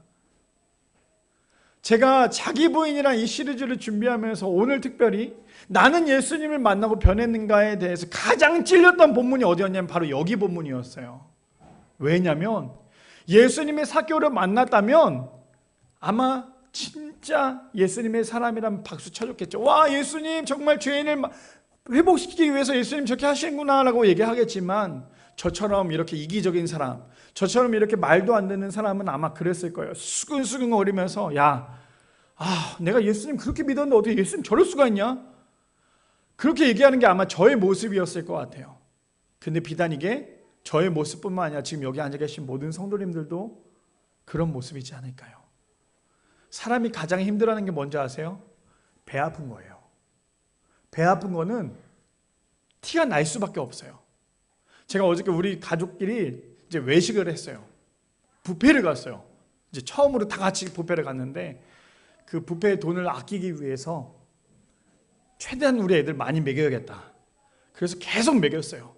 제가 자기 부인이랑 이 시리즈를 준비하면서 오늘 특별히 나는 예수님을 만나고 변했는가에 대해서 가장 찔렸던 본문이 어디였냐면 바로 여기 본문이었어요. 왜냐하면 예수님의 삭개오를 만났다면 아마 진짜 예수님의 사람이라면 박수 쳐줬겠죠. 와, 예수님 정말 죄인을 회복시키기 위해서 예수님 저렇게 하시는구나 라고 얘기하겠지만 저처럼 이렇게 이기적인 사람, 저처럼 이렇게 말도 안 되는 사람은 아마 그랬을 거예요. 수근수근 거리면서 내가 예수님 그렇게 믿었는데 어떻게 예수님 저럴 수가 있냐? 그렇게 얘기하는 게 아마 저의 모습이었을 것 같아요. 근데 비단 이게 저의 모습뿐만 아니라 지금 여기 앉아 계신 모든 성도님들도 그런 모습이지 않을까요? 사람이 가장 힘들어하는 게 뭔지 아세요? 배 아픈 거예요. 배 아픈 거는 티가 날 수밖에 없어요. 제가 어저께 우리 가족끼리 이제 외식을 했어요. 뷔페를 갔어요. 이제 처음으로 다 같이 뷔페를 갔는데 그 뷔페의 돈을 아끼기 위해서 최대한 우리 애들 많이 먹여야겠다. 그래서 계속 먹였어요.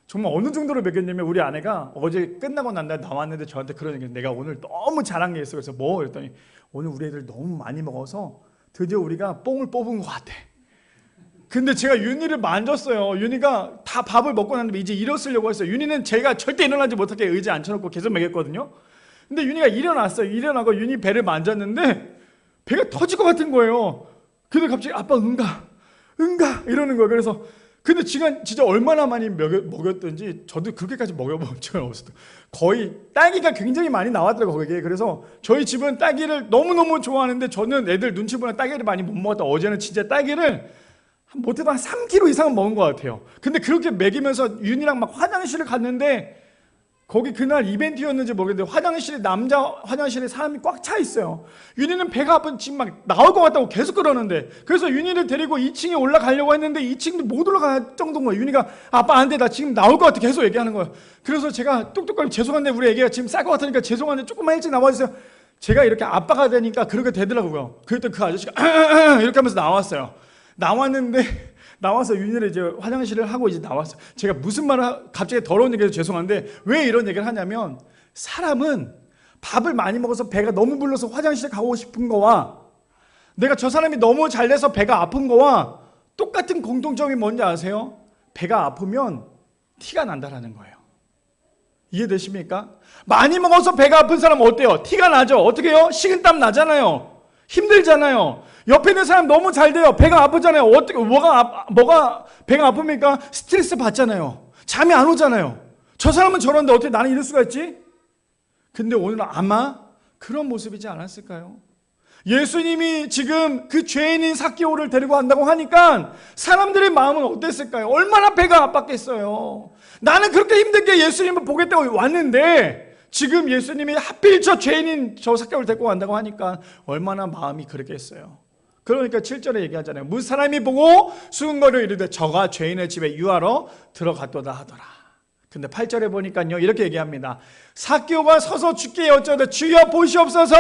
정말 어느 정도로 먹였냐면 우리 아내가 어제 끝나고 난 날 나왔는데 저한테 그런 얘기, 내가 오늘 너무 잘한 게 있어. 그래서 뭐? 그랬더니 오늘 우리 애들 너무 많이 먹어서 드디어 우리가 뽕을 뽑은 것 같아. 근데 제가 윤희를 만졌어요. 윤희가 다 밥을 먹고 났는데 이제 일어서려고 했어요. 윤희는 제가 절대 일어나지 못하게 의자에 앉혀놓고 계속 먹였거든요. 근데 윤희가 일어났어요. 일어나고 윤희 배를 만졌는데 배가 터질 것 같은 거예요. 근데 갑자기 아빠 응가 이러는 거예요. 그래서 근데 진짜 얼마나 많이 먹였던지 저도 그렇게까지 먹여본 적은 없었어요. 거의 딸기가 굉장히 많이 나왔더라고요, 거기에. 그래서 저희 집은 딸기를 너무너무 좋아하는데 저는 애들 눈치 보면 딸기를 많이 못 먹었다. 어제는 진짜 딸기를 못해도 한 3kg 이상은 먹은 것 같아요. 근데 그렇게 먹이면서 윤이랑 막 화장실을 갔는데 거기 그날 이벤트였는지 모르겠는데 화장실에 남자 화장실에 사람이 꽉 차 있어요. 윤희는 배가 아픈 지금 막 나올 것 같다고 계속 그러는데 그래서 윤희를 데리고 2층에 올라가려고 했는데 2층도 못 올라갈 정도인 거예요. 윤희가 아빠 안 돼, 나 지금 나올 것 같아 계속 얘기하는 거예요. 그래서 제가 뚝뚝거리면 죄송한데 우리 애기가 지금 쌀 것 같으니까 죄송한데 조금만 일찍 나와주세요. 제가 이렇게 아빠가 되니까 그렇게 되더라고요. 그랬더니 그 아저씨가 이렇게 하면서 나왔어요. 나와서 윤희를 이제 화장실을 하고 이제 나왔어요. 제가 무슨 말을 갑자기 더러운 얘기해서 죄송한데 왜 이런 얘기를 하냐면 사람은 밥을 많이 먹어서 배가 너무 불러서 화장실에 가고 싶은 거와 내가 저 사람이 너무 잘 돼서 배가 아픈 거와 똑같은 공통점이 뭔지 아세요? 배가 아프면 티가 난다라는 거예요. 이해되십니까? 많이 먹어서 배가 아픈 사람은 어때요? 티가 나죠? 어떻게 해요? 식은땀 나잖아요. 힘들잖아요. 옆에 있는 사람 너무 잘 돼요. 배가 아프잖아요. 어떻게 뭐가 배가 아픕니까? 스트레스 받잖아요. 잠이 안 오잖아요. 저 사람은 저런데 어떻게 나는 이럴 수가 있지? 근데 오늘 아마 그런 모습이지 않았을까요? 예수님이 지금 그 죄인인 삭개오를 데리고 간다고 하니까 사람들의 마음은 어땠을까요? 얼마나 배가 아팠겠어요. 나는 그렇게 힘들게 예수님을 보겠다고 왔는데 지금 예수님이 하필 저 죄인인 저 삭개오를 데리고 간다고 하니까 얼마나 마음이 그랬겠어요. 그러니까 7절에 얘기하잖아요. 무슨 사람이 보고 수군거려 이르되 저가 죄인의 집에 유하러 들어갔도다 하더라. 근데 8절에 보니까요 이렇게 얘기합니다. 삭개오가 서서 주께 여쭤되 주여 보시옵소서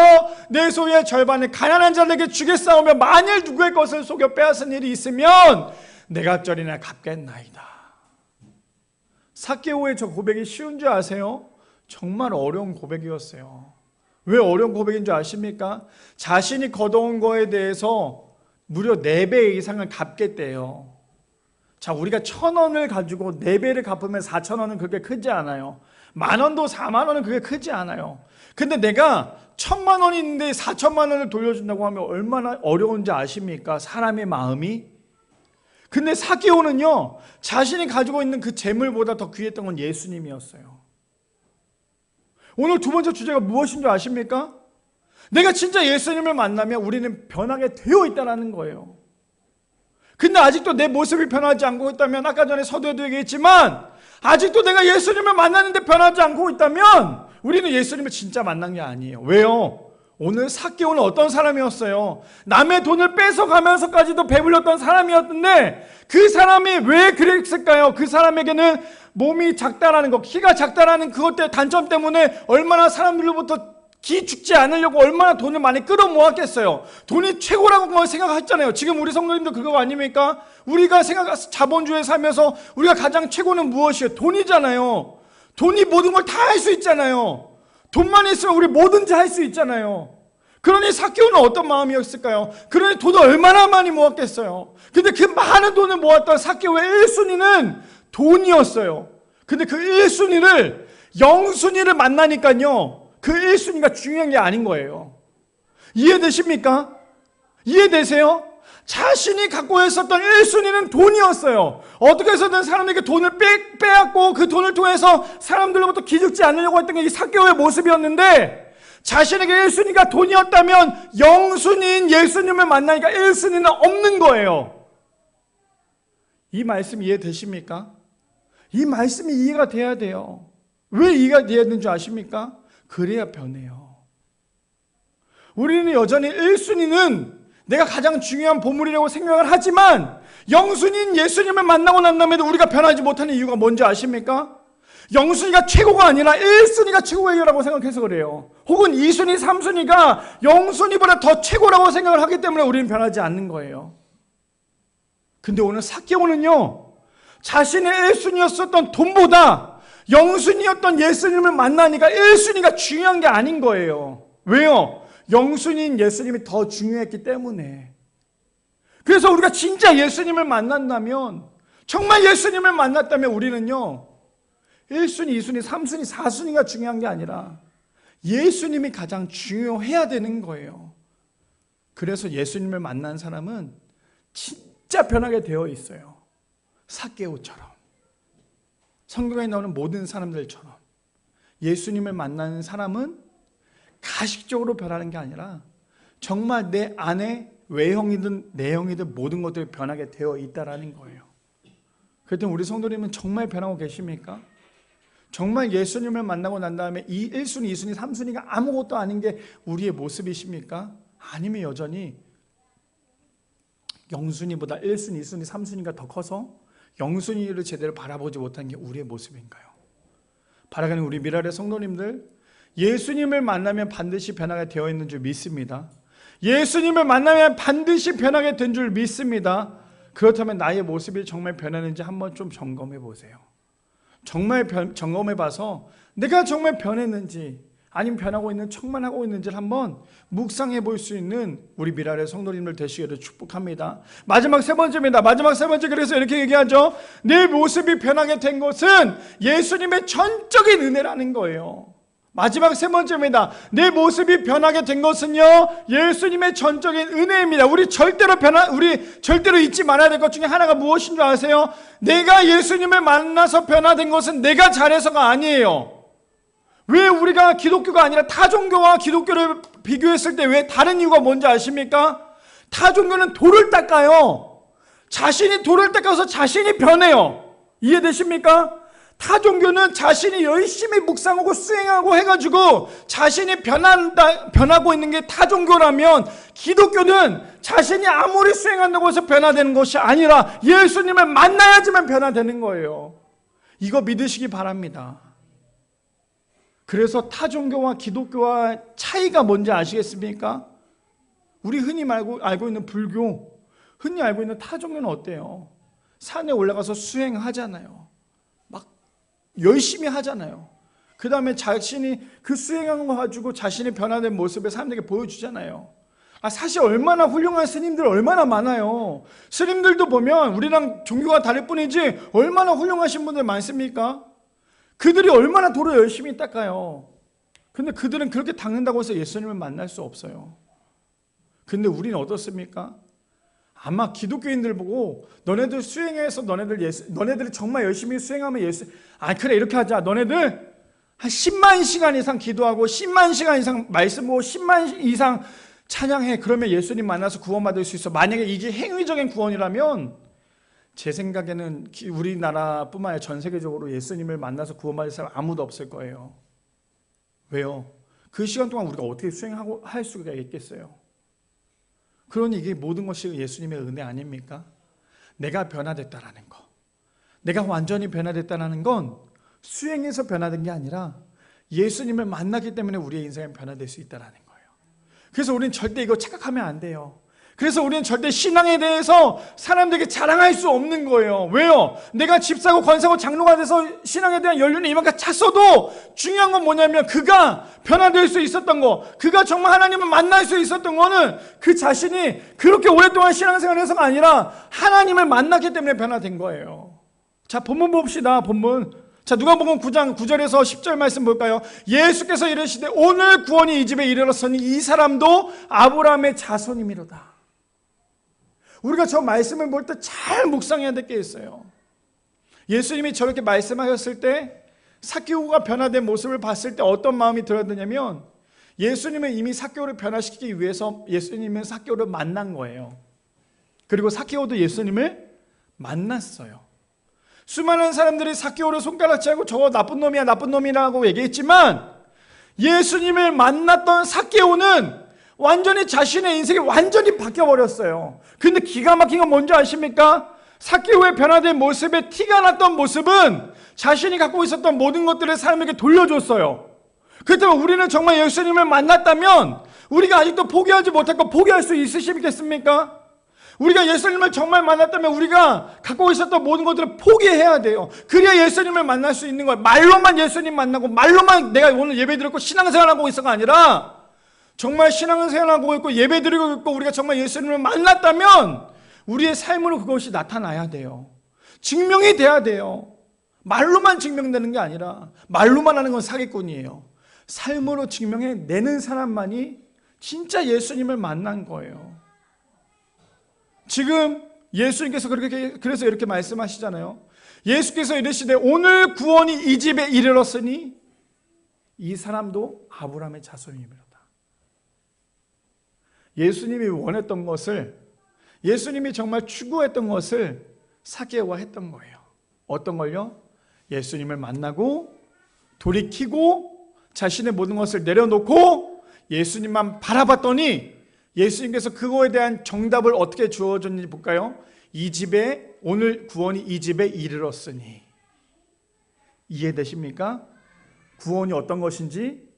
내 소유의 절반을 가난한 자들에게 주겠사오며 만일 누구의 것을 속여 빼앗은 일이 있으면 내갑절이나 갚겠나이다. 삭개오의 저 고백이 쉬운 줄 아세요? 정말 어려운 고백이었어요. 왜 어려운 고백인 줄 아십니까? 자신이 거둬온 거에 대해서 무려 4배 이상을 갚겠대요. 자, 우리가 1,000원을 가지고 4배를 갚으면 4,000원은 그렇게 크지 않아요. 10,000원도 40,000원은 그렇게 크지 않아요. 근데 내가 1,000만 원이 있는데 4,000만 원을 돌려준다고 하면 얼마나 어려운지 아십니까? 사람의 마음이. 근데 삭개오는요 자신이 가지고 있는 그 재물보다 더 귀했던 건 예수님이었어요. 오늘 두 번째 주제가 무엇인 줄 아십니까? 내가 진짜 예수님을 만나면 우리는 변하게 되어 있다는 거예요. 근데 아직도 내 모습이 변하지 않고 있다면 아까 전에 서두에도 얘기했지만 아직도 내가 예수님을 만났는데 변하지 않고 있다면 우리는 예수님을 진짜 만난 게 아니에요. 왜요? 오늘 삭개오는 어떤 사람이었어요? 남의 돈을 뺏어가면서까지도 배불렸던 사람이었는데 그 사람이 왜 그랬을까요? 그 사람에게는 몸이 작다라는 것, 키가 작다라는 그것 때문에 단점 때문에 얼마나 사람들로부터 기 죽지 않으려고 얼마나 돈을 많이 끌어모았겠어요. 돈이 최고라고 생각했잖아요. 지금 우리 성도님도 그거 아닙니까? 우리가 자본주의에 살면서 우리가 가장 최고는 무엇이에요? 돈이잖아요. 돈이 모든 걸 다 할 수 있잖아요. 돈만 있으면 우리 뭐든지 할 수 있잖아요. 그러니 삭개오는 어떤 마음이었을까요? 그러니 돈을 얼마나 많이 모았겠어요. 근데 그 많은 돈을 모았던 삭개오의 1순위는 돈이었어요. 근데 그 1순위를 영순위를 만나니까요 그 1순위가 중요한 게 아닌 거예요. 이해되십니까? 이해되세요? 자신이 갖고 있었던 1순위는 돈이었어요. 어떻게 해서든 사람에게 돈을 빼앗고 그 돈을 통해서 사람들로부터 기죽지 않으려고 했던 게 이 삭개오의 모습이었는데 자신에게 1순위가 돈이었다면 영순위인 예수님을 만나니까 1순위는 없는 거예요. 이 말씀 이해되십니까? 이 말씀이 이해가 돼야 돼요. 왜 이해가 돼야 되는 줄 아십니까? 그래야 변해요. 우리는 여전히 1순위는 내가 가장 중요한 보물이라고 생각을 하지만 영순인 예수님을 만나고 난 다음에도 우리가 변하지 못하는 이유가 뭔지 아십니까? 영순위가 최고가 아니라 1순위가 최고예요라고 생각해서 그래요. 혹은 2순위, 3순위가 영순위보다 더 최고라고 생각을 하기 때문에 우리는 변하지 않는 거예요. 근데 오늘 삭개오는요, 자신의 1순위였었던 돈보다 영순위였던 예수님을 만나니까 1순위가 중요한 게 아닌 거예요. 왜요? 영순위인 예수님이 더 중요했기 때문에. 그래서 우리가 진짜 예수님을 만난다면, 정말 예수님을 만났다면 우리는요, 1순위, 2순위, 3순위, 4순위가 중요한 게 아니라 예수님이 가장 중요해야 되는 거예요. 그래서 예수님을 만난 사람은 진짜 변하게 되어 있어요. 삭개오처럼, 성경에 나오는 모든 사람들처럼 예수님을 만나는 사람은 가식적으로 변하는 게 아니라 정말 내 안에 외형이든 내형이든 모든 것들이 변하게 되어 있다라는 거예요. 그랬더니 우리 성도님은 정말 변하고 계십니까? 정말 예수님을 만나고 난 다음에 이 1순위, 2순위, 3순위가 아무것도 아닌 게 우리의 모습이십니까? 아니면 여전히 영순위보다 1순위, 2순위, 3순위가 더 커서 영순위를 제대로 바라보지 못한 게 우리의 모습인가요? 바라가는 우리 미랄의 성도님들, 예수님을 만나면 반드시 변하게 되어 있는 줄 믿습니다. 예수님을 만나면 반드시 변하게 된 줄 믿습니다. 그렇다면 나의 모습이 정말 변하는지 한번 좀 점검해 보세요. 정말 점검해 봐서 내가 정말 변했는지 아니면 변하고 있는 척만 하고 있는지를 한번 묵상해 볼 수 있는 우리 미랄의 성도님들 되시기를 축복합니다. 마지막 세 번째입니다. 마지막 세 번째, 그래서 이렇게 얘기하죠. 내 모습이 변하게 된 것은 예수님의 전적인 은혜라는 거예요. 마지막 세 번째입니다. 내 모습이 변하게 된 것은요, 예수님의 전적인 은혜입니다. 우리 절대로 잊지 말아야 될 것 중에 하나가 무엇인 줄 아세요? 내가 예수님을 만나서 변화된 것은 내가 잘해서가 아니에요. 왜 우리가 기독교가 아니라 타 종교와 기독교를 비교했을 때 왜 다른 이유가 뭔지 아십니까? 타 종교는 돌을 닦아요. 자신이 돌을 닦아서 자신이 변해요. 이해되십니까? 타 종교는 자신이 열심히 묵상하고 수행하고 해가지고 자신이 변하고 있는 게 타 종교라면, 기독교는 자신이 아무리 수행한다고 해서 변화되는 것이 아니라 예수님을 만나야지만 변화되는 거예요. 이거 믿으시기 바랍니다. 그래서 타 종교와 기독교와 차이가 뭔지 아시겠습니까? 우리 흔히 알고 있는 불교, 흔히 알고 있는 타 종교는 어때요? 산에 올라가서 수행하잖아요. 막 열심히 하잖아요. 그 다음에 자신이 그 수행한 거 가지고 자신이 변화된 모습을 사람들에게 보여주잖아요. 사실 얼마나 훌륭한 스님들 얼마나 많아요. 스님들도 보면 우리랑 종교가 다를 뿐이지 얼마나 훌륭하신 분들 많습니까? 그들이 얼마나 돌을 열심히 닦아요. 근데 그들은 그렇게 닦는다고 해서 예수님을 만날 수 없어요. 근데 우리는 어떻습니까? 아마 기독교인들 보고 너네들 수행해서 너네들이 정말 열심히 수행하면 그래 이렇게 하자. 너네들 한 10만 시간 이상 기도하고 10만 시간 이상 말씀 보고 10만 이상 찬양해. 그러면 예수님 만나서 구원받을 수 있어. 만약에 이게 행위적인 구원이라면 제 생각에는 우리나라뿐만 아니라 전 세계적으로 예수님을 만나서 구원받을 사람 아무도 없을 거예요. 왜요? 그 시간 동안 우리가 어떻게 수행하고 할 수가 있겠어요? 그러니 이게 모든 것이 예수님의 은혜 아닙니까? 내가 변화됐다라는 거, 내가 완전히 변화됐다는 건 수행에서 변화된 게 아니라 예수님을 만났기 때문에 우리의 인생은 변화될 수 있다는 거예요. 그래서 우리는 절대 이거 착각하면 안 돼요. 그래서 우리는 절대 신앙에 대해서 사람들에게 자랑할 수 없는 거예요. 왜요? 내가 집사고 권사고 장로가 돼서 신앙에 대한 연륜이 이만큼 찼어도 중요한 건 뭐냐면 그가 변화될 수 있었던 거, 그가 정말 하나님을 만날 수 있었던 거는 그 자신이 그렇게 오랫동안 신앙생활을 해서가 아니라 하나님을 만났기 때문에 변화된 거예요. 자, 본문 봅시다. 본문. 자, 누가복음 9장 9절에서 10절 말씀 볼까요? 예수께서 이르시되 오늘 구원이 이 집에 이르렀으니 이 사람도 아브라함의 자손이미로다. 우리가 저 말씀을 볼 때 잘 묵상해야 될 게 있어요. 예수님이 저렇게 말씀하셨을 때 삭개오가 변화된 모습을 봤을 때 어떤 마음이 들었느냐면, 예수님은 이미 삭개오를 변화시키기 위해서 예수님은 삭개오를 만난 거예요. 그리고 삭개오도 예수님을 만났어요. 수많은 사람들이 삭개오를 손가락질하고 저거 나쁜 놈이야 나쁜 놈이라고 얘기했지만, 예수님을 만났던 삭개오는 완전히 자신의 인생이 완전히 바뀌어버렸어요. 근데 기가 막힌 건 뭔지 아십니까? 삭개오의 변화된 모습에 티가 났던 모습은 자신이 갖고 있었던 모든 것들을 사람에게 돌려줬어요. 그렇다면 우리는 정말 예수님을 만났다면 우리가 아직도 포기하지 못했고 포기할 수 있으시겠습니까? 우리가 예수님을 정말 만났다면 우리가 갖고 있었던 모든 것들을 포기해야 돼요. 그래야 예수님을 만날 수 있는 거예요. 말로만 예수님 만나고 말로만 내가 오늘 예배 드렸고 신앙생활하고 있어가 아니라 정말 신앙생활하고 있고 예배 드리고 있고 우리가 정말 예수님을 만났다면 우리의 삶으로 그것이 나타나야 돼요. 증명이 돼야 돼요. 말로만 증명되는 게 아니라 말로만 하는 건 사기꾼이에요. 삶으로 증명해내는 사람만이 진짜 예수님을 만난 거예요. 지금 예수님께서 그래서 이렇게 말씀하시잖아요. 예수께서 이르시되 오늘 구원이 이 집에 이르렀으니 이 사람도 아브라함의 자손이니라. 예수님이 원했던 것을, 예수님이 정말 추구했던 것을 삭개오가 했던 거예요. 어떤 걸요? 예수님을 만나고 돌이키고 자신의 모든 것을 내려놓고 예수님만 바라봤더니 예수님께서 그거에 대한 정답을 어떻게 주어줬는지 볼까요? 이 집에 오늘 구원이 이 집에 이르렀으니. 이해되십니까? 구원이 어떤 것인지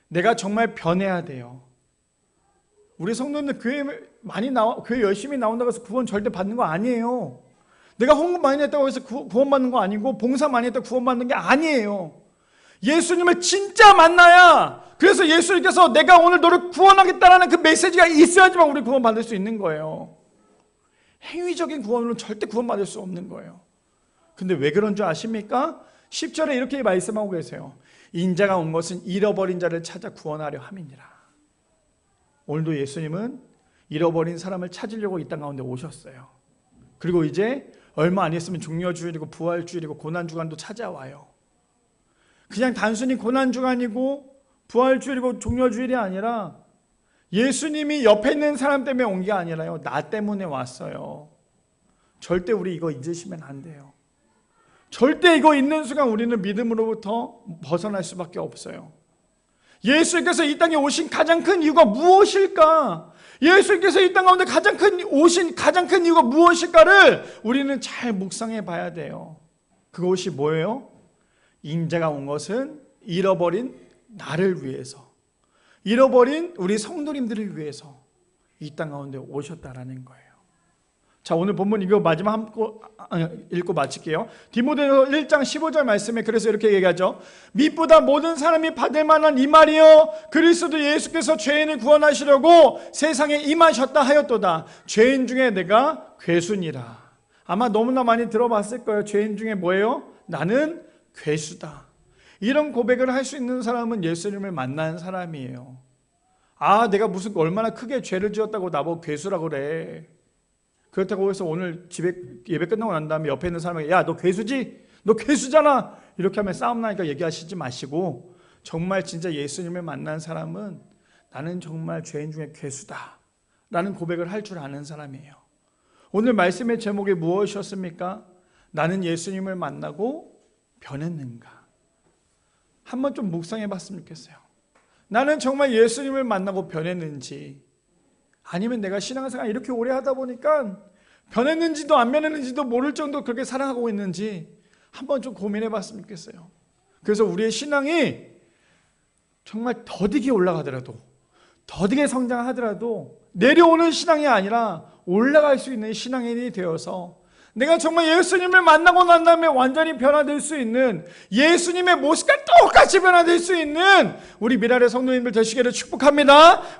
내가 정말 변해야 돼요. 우리 성도님들 교회 열심히 나온다고 해서 구원 절대 받는 거 아니에요. 내가 헌금 많이 했다고 해서 구원 받는 거 아니고 봉사 많이 했다고 구원 받는 게 아니에요. 예수님을 진짜 만나야, 그래서 예수님께서 내가 오늘 너를 구원하겠다라는 그 메시지가 있어야지만 우리 구원 받을 수 있는 거예요. 행위적인 구원으로는 절대 구원 받을 수 없는 거예요. 근데 왜 그런 줄 아십니까? 10절에 이렇게 말씀하고 계세요. 인자가 온 것은 잃어버린 자를 찾아 구원하려 함이니라. 오늘도 예수님은 잃어버린 사람을 찾으려고 이 땅 가운데 오셨어요. 그리고 이제 얼마 안 있으면 종려주일이고 부활주일이고 고난주간도 찾아와요. 그냥 단순히 고난주간이고 부활주일이고 종려주일이 아니라 예수님이 옆에 있는 사람 때문에 온 게 아니라요, 나 때문에 왔어요. 절대 우리 이거 잊으시면 안 돼요. 절대 이거 있는 순간 우리는 믿음으로부터 벗어날 수밖에 없어요. 예수님께서 이 땅에 오신 가장 큰 이유가 무엇일까? 예수님께서 이 땅 가운데 오신 가장 큰 이유가 무엇일까를 우리는 잘 묵상해 봐야 돼요. 그것이 뭐예요? 인자가 온 것은 잃어버린 나를 위해서, 잃어버린 우리 성도님들을 위해서 이 땅 가운데 오셨다라는 거예요. 자, 오늘 본문 이거 마지막 읽고 마칠게요. 디모데서 1장 15절 말씀에 그래서 이렇게 얘기하죠. 밑보다 모든 사람이 받을 만한 이 말이요, 그리스도 예수께서 죄인을 구원하시려고 세상에 임하셨다 하였도다. 죄인 중에 내가 괴순이라. 아마 너무나 많이 들어봤을 거예요. 죄인 중에 뭐예요? 나는 괴수다. 이런 고백을 할 수 있는 사람은 예수님을 만난 사람이에요. 아, 내가 무슨 얼마나 크게 죄를 지었다고 나보고 괴수라고 그래. 그렇다고 해서 오늘 집에 예배 끝나고 난 다음에 옆에 있는 사람에게 야, 너 괴수지? 너 괴수잖아! 이렇게 하면 싸움 나니까 얘기하시지 마시고, 정말 진짜 예수님을 만난 사람은 나는 정말 죄인 중에 괴수다 라는 고백을 할 줄 아는 사람이에요. 오늘 말씀의 제목이 무엇이었습니까? 나는 예수님을 만나고 변했는가? 한번 좀 묵상해 봤으면 좋겠어요. 나는 정말 예수님을 만나고 변했는지, 아니면 내가 신앙생활 이렇게 오래 하다 보니까 변했는지도 안 변했는지도 모를 정도로 그렇게 살아가고 있는지 한번 좀 고민해 봤으면 좋겠어요. 그래서 우리의 신앙이 정말 더디게 올라가더라도, 더디게 성장하더라도 내려오는 신앙이 아니라 올라갈 수 있는 신앙인이 되어서 내가 정말 예수님을 만나고 난 다음에 완전히 변화될 수 있는, 예수님의 모습과 똑같이 변화될 수 있는 우리 미랄의 성도님들 되시기를 축복합니다.